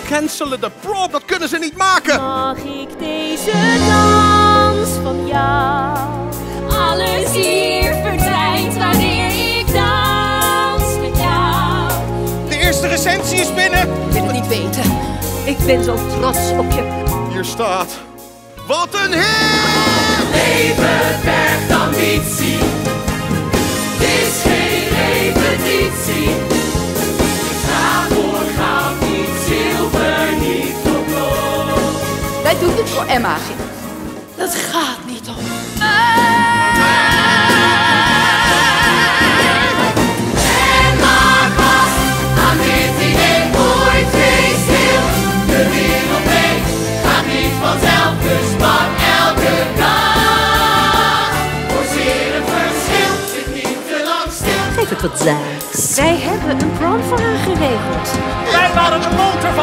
cancelen de prom. Dat kunnen ze niet maken. Mag ik deze dans van jou? Alles hier verdwijnt wanneer ik dans met jou. De eerste recensie is binnen. Ik wil het niet weten. Ik ben zo trots op je. Hier staat... Wat een hit! Leven vergt ambitie. Het is geen repetitie. Ga voor goud, niet zilver, niet voor goud. Wij doen dit voor Emma. Dat gaat niet om. En maak vast aan dit idee. Ooit feest heel de wereld mee. Gaat niet vanzelf, dus pak elke dag. Forceer een verschil, zit niet te lang stil. Geef het wat zaaks. Wij hebben een prom voor haar geregeld. Wij waren de motor